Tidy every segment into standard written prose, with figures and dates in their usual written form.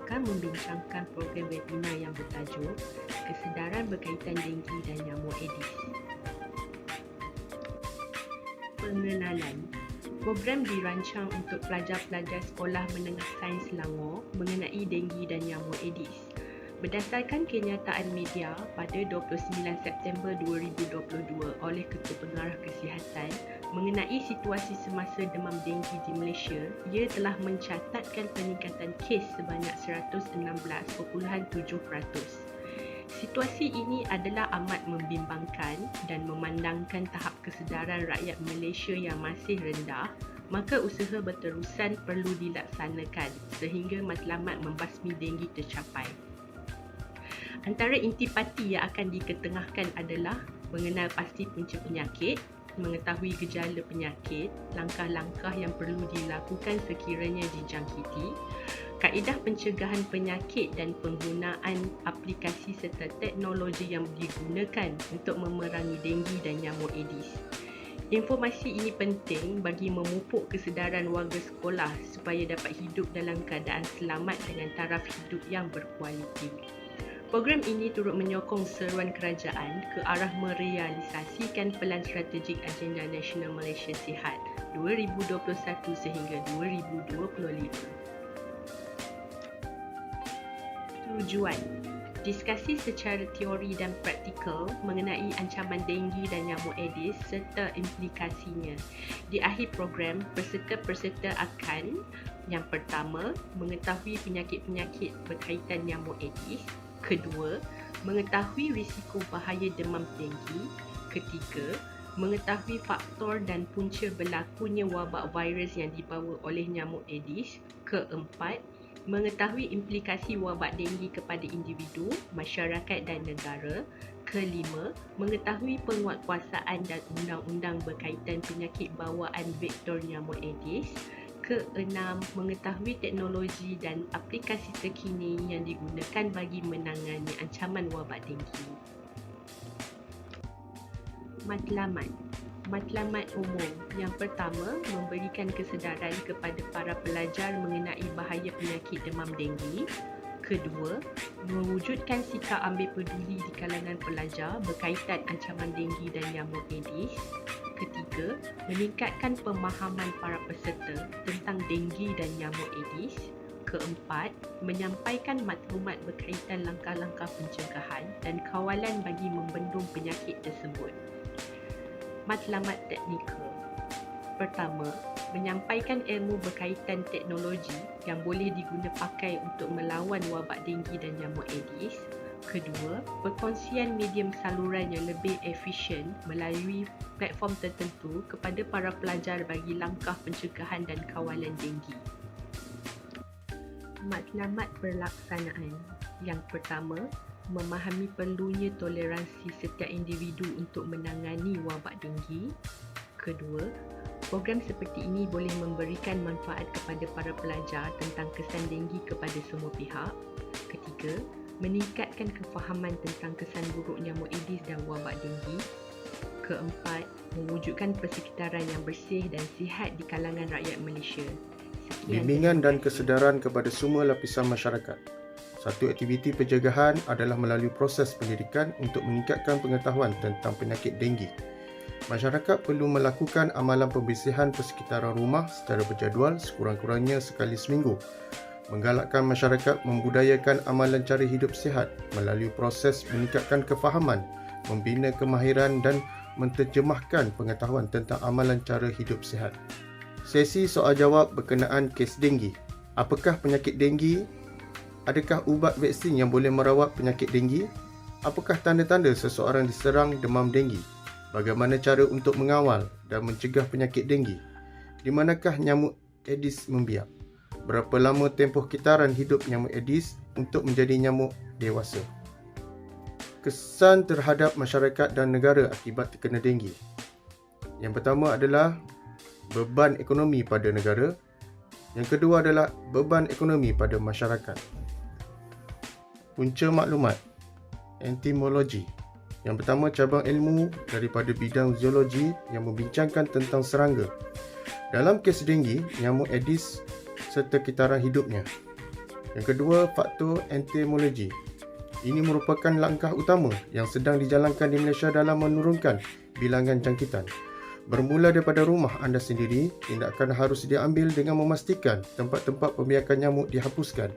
akan membincangkan program webinar yang bertajuk Kesedaran Berkaitan Denggi dan Nyamuk Aedes. Pengenalan. Program dirancang untuk pelajar-pelajar Sekolah Menengah Sains Selangor mengenai denggi dan nyamuk Aedes. Berdasarkan kenyataan media pada 29 September 2022 oleh Ketua Pengarah Kesihatan mengenai situasi semasa demam denggi di Malaysia, ia telah mencatatkan peningkatan kes sebanyak 116.7%. Situasi ini adalah amat membimbangkan dan memandangkan tahap kesedaran rakyat Malaysia yang masih rendah, maka usaha berterusan perlu dilaksanakan sehingga matlamat membasmi denggi tercapai. Antara intipati yang akan diketengahkan adalah mengenal pasti punca penyakit, mengetahui gejala penyakit, langkah-langkah yang perlu dilakukan sekiranya dijangkiti, kaedah pencegahan penyakit dan penggunaan aplikasi serta teknologi yang digunakan untuk memerangi denggi dan nyamuk Aedes. Informasi ini penting bagi memupuk kesedaran warga sekolah supaya dapat hidup dalam keadaan selamat dengan taraf hidup yang berkualiti. Program ini turut menyokong seruan kerajaan ke arah merealisasikan Pelan Strategik Agenda Nasional Malaysia Sihat 2021 sehingga 2025. Tujuan: diskusi secara teori dan praktikal mengenai ancaman denggi dan nyamuk Aedes serta implikasinya. Di akhir program, peserta-peserta akan: yang pertama, mengetahui penyakit-penyakit berkaitan nyamuk Aedes. Kedua, mengetahui risiko bahaya demam denggi. Ketiga, mengetahui faktor dan punca berlakunya wabak virus yang dibawa oleh nyamuk Aedes. Keempat, mengetahui implikasi wabak denggi kepada individu, masyarakat dan negara. Kelima, mengetahui penguatkuasaan dan undang-undang berkaitan penyakit bawaan vektor nyamuk Aedes. Keenam, mengetahui teknologi dan aplikasi terkini yang digunakan bagi menangani ancaman wabak denggi. Matlamat umum. Yang pertama, memberikan kesedaran kepada para pelajar mengenai bahaya penyakit demam denggi. Kedua, mewujudkan sikap ambil peduli di kalangan pelajar berkaitan ancaman denggi dan nyamuk Aedes. Ketiga, meningkatkan pemahaman para peserta tentang denggi dan nyamuk Aedes. Keempat, menyampaikan maklumat berkaitan langkah-langkah pencegahan dan kawalan bagi membendung penyakit tersebut. Matlamat teknikal. Pertama, menyampaikan ilmu berkaitan teknologi yang boleh diguna pakai untuk melawan wabak denggi dan nyamuk Aedes. Kedua, perkongsian medium saluran yang lebih efisien melalui platform tertentu kepada para pelajar bagi langkah pencegahan dan kawalan denggi. Matlamat pelaksanaan. Yang pertama, memahami perlunya toleransi setiap individu untuk menangani wabak denggi. Kedua, program seperti ini boleh memberikan manfaat kepada para pelajar tentang kesan denggi kepada semua pihak. Ketiga, meningkatkan kefahaman tentang kesan buruk nyamuk Aedes dan wabak denggi. Keempat, mewujudkan persekitaran yang bersih dan sihat di kalangan rakyat Malaysia. Bimbingan dan kesedaran kepada semua lapisan masyarakat. Satu aktiviti pencegahan adalah melalui proses pendidikan untuk meningkatkan pengetahuan tentang penyakit denggi. Masyarakat perlu melakukan amalan pembersihan persekitaran rumah secara berjadual sekurang-kurangnya sekali seminggu. Menggalakkan masyarakat membudayakan amalan cara hidup sihat melalui proses meningkatkan kefahaman, membina kemahiran dan menterjemahkan pengetahuan tentang amalan cara hidup sihat. Sesi soal jawab berkenaan kes denggi. Apakah penyakit denggi? Adakah ubat vaksin yang boleh merawat penyakit denggi? Apakah tanda-tanda seseorang diserang demam denggi? Bagaimana cara untuk mengawal dan mencegah penyakit denggi? Di manakah nyamuk Aedes membiak? Berapa lama tempoh kitaran hidup nyamuk Aedes untuk menjadi nyamuk dewasa? Kesan terhadap masyarakat dan negara akibat terkena denggi. Yang pertama adalah beban ekonomi pada negara. Yang kedua adalah beban ekonomi pada masyarakat. Punca maklumat. Entomologi. Yang pertama, cabang ilmu daripada bidang zoologi yang membincangkan tentang serangga. Dalam kes denggi, nyamuk Aedes serta kitaran hidupnya. Yang kedua, faktor entomologi. Ini merupakan langkah utama yang sedang dijalankan di Malaysia dalam menurunkan bilangan jangkitan. Bermula daripada rumah anda sendiri, tindakan harus diambil dengan memastikan tempat-tempat pembiakan nyamuk dihapuskan.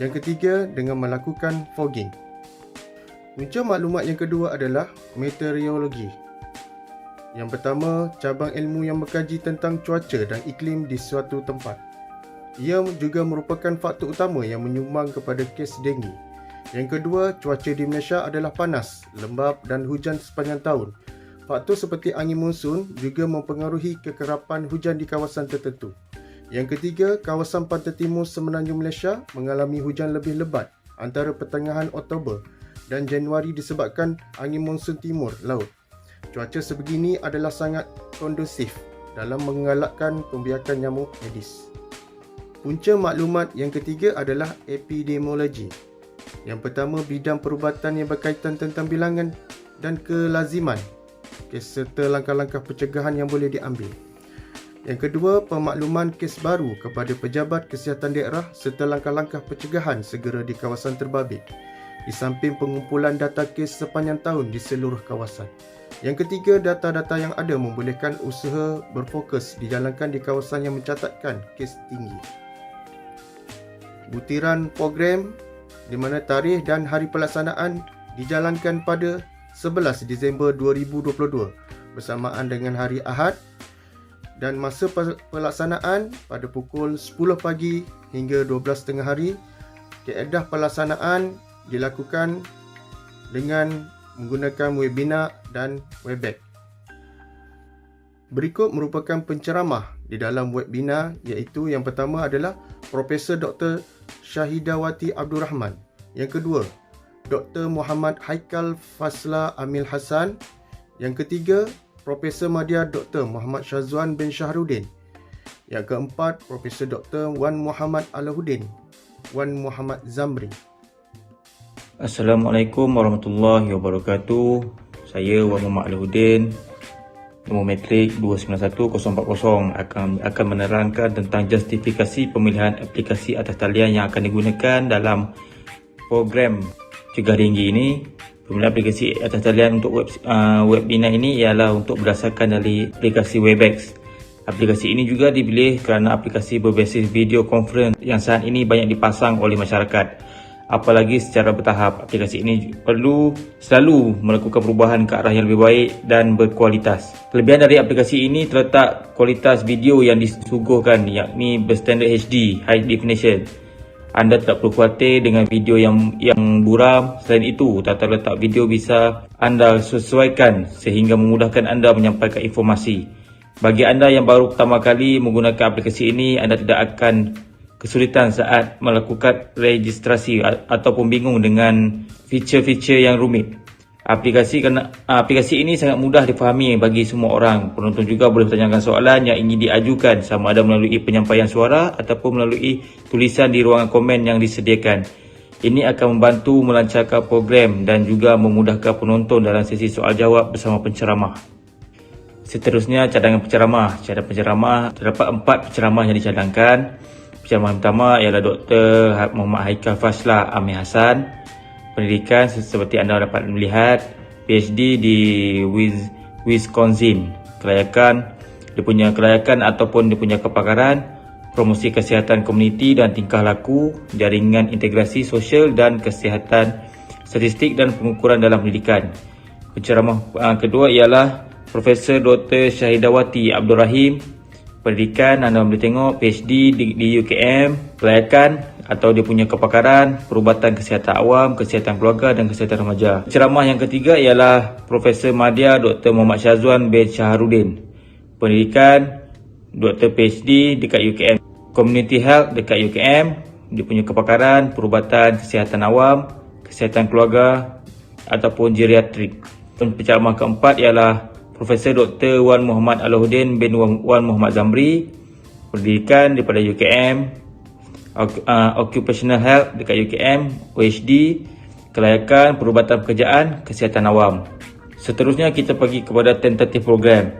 Yang ketiga, dengan melakukan fogging. Punca maklumat yang kedua adalah meteorologi. Yang pertama, cabang ilmu yang mengkaji tentang cuaca dan iklim di suatu tempat. Ia juga merupakan faktor utama yang menyumbang kepada kes denggi. Yang kedua, cuaca di Malaysia adalah panas, lembap dan hujan sepanjang tahun. Faktor seperti angin monsun juga mempengaruhi kekerapan hujan di kawasan tertentu. Yang ketiga, kawasan pantai timur semenanjung Malaysia mengalami hujan lebih lebat antara pertengahan Oktober dan Januari disebabkan angin monsun timur laut. Cuaca sebegini adalah sangat kondusif dalam menggalakkan pembiakan nyamuk Aedes. Punca maklumat yang ketiga adalah epidemiologi. Yang pertama, bidang perubatan yang berkaitan tentang bilangan dan kelaziman serta langkah-langkah pencegahan yang boleh diambil. Yang kedua, pemakluman kes baru kepada pejabat kesihatan daerah serta langkah-langkah pencegahan segera di kawasan terbabit, di samping pengumpulan data kes sepanjang tahun di seluruh kawasan. Yang ketiga, data-data yang ada membolehkan usaha berfokus dijalankan di kawasan yang mencatatkan kes tinggi. Butiran program di mana tarikh dan hari pelaksanaan dijalankan pada 11 Disember 2022 bersamaan dengan hari Ahad, dan masa pelaksanaan pada pukul 10 pagi hingga 12 tengah hari. Kaedah pelaksanaan dilakukan dengan menggunakan webinar dan Webex. Berikut merupakan penceramah di dalam webinar, iaitu yang pertama adalah Profesor Dr. Syahidawati Abdul Rahman. Yang kedua, Dr. Muhammad Haikal Fasla Amil Hassan. Yang ketiga, Profesor Madya Dr. Muhammad Syazwan bin Syahrudin. Yang keempat, Profesor Dr. Wan Muhammad Alahuddin, Wan Muhammad Zamri. Assalamualaikum warahmatullahi wabarakatuh. Saya Wan Muhammad Alahuddin, nombor matrik 291040, akan menerangkan tentang justifikasi pemilihan aplikasi atas talian yang akan digunakan dalam program cegah denggi ini. Pemilihan aplikasi atas talian untuk webinar ini ialah untuk berdasarkan dari aplikasi Webex. Aplikasi ini juga dipilih kerana aplikasi berbasis video conference yang saat ini banyak dipasang oleh masyarakat. Apalagi secara bertahap, aplikasi ini perlu selalu melakukan perubahan ke arah yang lebih baik dan berkualitas. Kelebihan dari aplikasi ini terletak kualitas video yang disuguhkan, yakni berstandard HD, High Definition. Anda tak perlu khawatir dengan video yang buram. Selain itu, tata letak video bisa anda sesuaikan sehingga memudahkan anda menyampaikan informasi. Bagi anda yang baru pertama kali menggunakan aplikasi ini, anda tidak akan kesulitan saat melakukan registrasi ataupun bingung dengan feature-feature yang rumit. Aplikasi ini sangat mudah difahami bagi semua orang. Penonton juga boleh bertanyakan soalan yang ingin diajukan, sama ada melalui penyampaian suara ataupun melalui tulisan di ruangan komen yang disediakan. Ini akan membantu melancarkan program dan juga memudahkan penonton dalam sesi soal jawab bersama penceramah. Seterusnya, cadangan penceramah. Cadangan penceramah, terdapat 4 penceramah yang dicadangkan. Penceramah pertama ialah Dr. Muhammad Haikal Fasla Amil Hassan. Pendidikan seperti anda dapat melihat, PhD di Wisconsin. Dia punya kelayakan ataupun dia punya kepakaran promosi kesihatan komuniti dan tingkah laku, jaringan integrasi sosial dan kesihatan, statistik dan pengukuran dalam pendidikan. Penceramah kedua ialah Profesor Dr. Syahidawati Abdul Rahim. Pendidikan anda boleh tengok PhD di UKM, kelayakan atau dia punya kepakaran perubatan kesihatan awam, kesihatan keluarga dan kesihatan remaja. Penceramah yang ketiga ialah Profesor Madya Dr. Muhammad Syazwan bin Syahrudin. Pendidikan Dr. PhD dekat UKM, Community Health dekat UKM, dia punya kepakaran perubatan kesihatan awam, kesihatan keluarga ataupun geriatrik. Penceramah keempat ialah Profesor Dr. Wan Muhammad Alahuddin bin Wan Muhammad Zamri. Pendidikan daripada UKM, Occupational Health dekat UKM, OHD, kelayakan perubatan pekerjaan, kesihatan awam. Seterusnya kita pergi kepada tentatif program.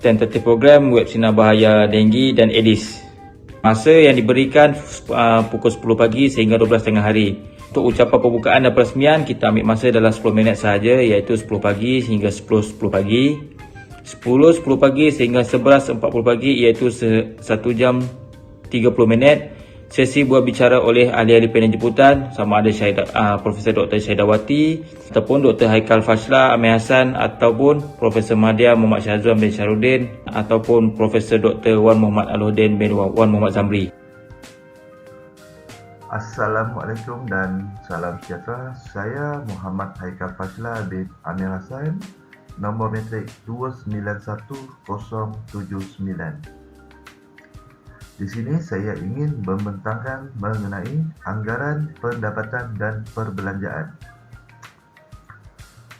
Tentatif program web sinar bahaya denggi dan Aedes. Masa yang diberikan pukul 10 pagi sehingga 12 tengah hari. Untuk ucapan pembukaan dan peresmian, kita ambil masa dalam 10 minit sahaja, iaitu 10 pagi hingga 10.10 pagi. 10.10 pagi sehingga 11.40 pagi, iaitu 1 jam 30 minit. Sesi buat bicara oleh ahli-ahli panel jemputan, sama ada Profesor Dr. Syahidawati ataupun Dr. Haikal Fashla Amir Hassan, ataupun Profesor Mahdia Muhammad Syahzuan bin Syarudin, ataupun Profesor Dr. Wan Muhammad Al-Hudin bin Wan Muhammad Zamri. Assalamualaikum dan salam sejahtera. Saya Muhammad Haikal Fashla bin Amir Hassan, nombor metrik 291079. Di sini saya ingin membentangkan mengenai anggaran pendapatan dan perbelanjaan.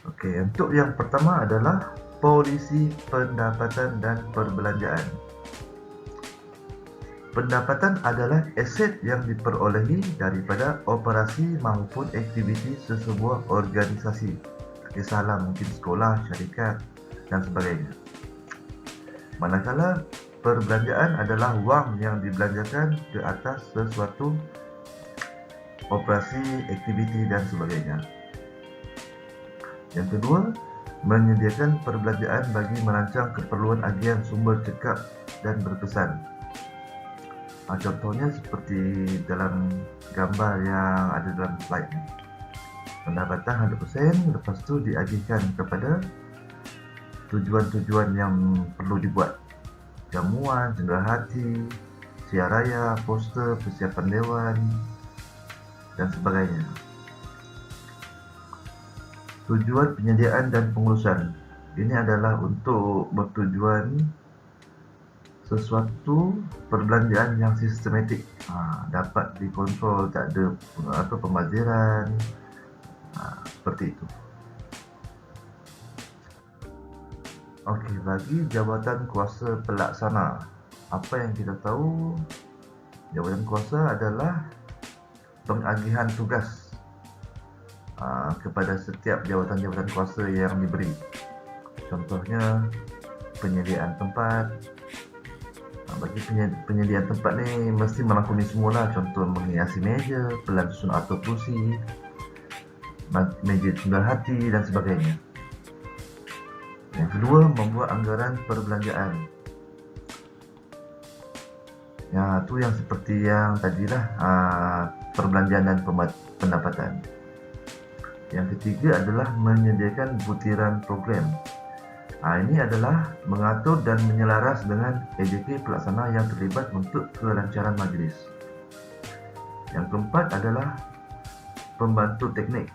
Okey, untuk yang pertama adalah polisi pendapatan dan perbelanjaan. Pendapatan adalah aset yang diperolehi daripada operasi maupun aktiviti sesebuah organisasi. Kisahlah mungkin sekolah, syarikat dan sebagainya. Manakala perbelanjaan adalah wang yang dibelanjakan ke atas sesuatu operasi, aktiviti dan sebagainya. Yang kedua, menyediakan perbelanjaan bagi merancang keperluan agian sumber cekap dan berkesan. Contohnya seperti dalam gambar yang ada dalam slide ni. Pendapatan 100%, lepas tu diagihkan kepada tujuan-tujuan yang perlu dibuat. Jamuan, cenderahati, siar raya, poster, persiapan dewan dan sebagainya. Tujuan penyediaan dan pengurusan. Ini adalah untuk bertujuan sesuatu perbelanjaan yang sistematik, dapat dikontrol, tak ada pembaziran, seperti itu. Okey, bagi jabatan kuasa pelaksana, apa yang kita tahu, jabatan kuasa adalah pengagihan tugas kepada setiap jabatan-jabatan kuasa yang diberi. Contohnya penyediaan tempat. Bagi penyediaan tempat ni mesti merangkumi semualah, contoh menghiasi meja, pelan susun atur kursi, meja cenderahati dan sebagainya. Yang kedua, membuat anggaran perbelanjaan. Ya, tu yang seperti yang tadilah, perbelanjaan dan pendapatan. Yang ketiga adalah menyediakan butiran program. Ini adalah mengatur dan menyelaras dengan AJK pelaksana yang terlibat untuk kelancaran majlis. Yang keempat adalah pembantu teknik.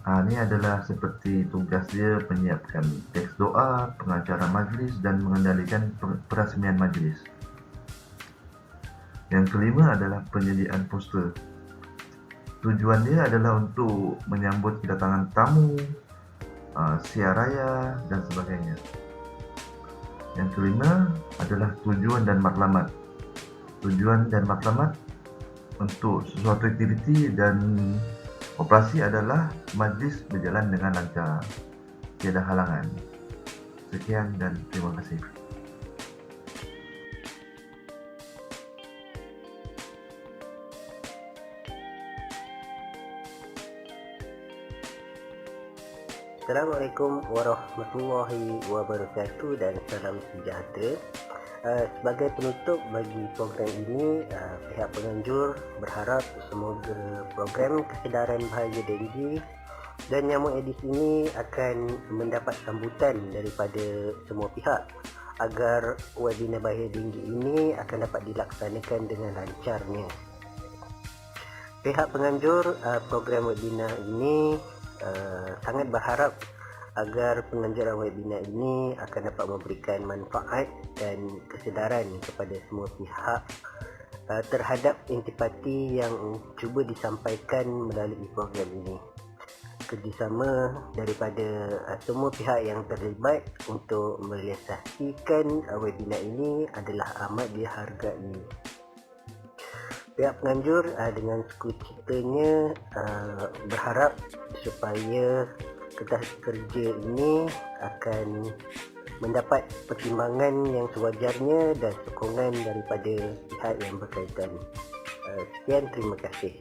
Ini adalah seperti tugas dia menyiapkan teks doa, pengacara majlis dan mengendalikan perasmian majlis. Yang kelima adalah penyediaan poster. Tujuan dia adalah untuk menyambut kedatangan tamu, siar raya dan sebagainya. Yang kelima adalah tujuan dan matlamat. Tujuan dan matlamat untuk sesuatu aktiviti dan operasi adalah majlis berjalan dengan lancar, tiada halangan. Sekian dan terima kasih. Assalamualaikum warahmatullahi wabarakatuh dan salam sejahtera. Sebagai penutup bagi program ini, pihak penganjur berharap semoga program kesedaran bahaya denggi dan nyamuk Aedes ini akan mendapat sambutan daripada semua pihak agar webinar bahaya denggi ini akan dapat dilaksanakan dengan lancarnya. Pihak penganjur program webinar ini sangat berharap agar penganjuran webinar ini akan dapat memberikan manfaat dan kesedaran kepada semua pihak terhadap intipati yang cuba disampaikan melalui program ini. Kerjasama daripada semua pihak yang terlibat untuk merealisasikan webinar ini adalah amat dihargai. Pihak penganjur dengan suku citanya berharap supaya kertas kerja ini akan mendapat pertimbangan yang sewajarnya dan sokongan daripada pihak yang berkaitan. Sekian, terima kasih.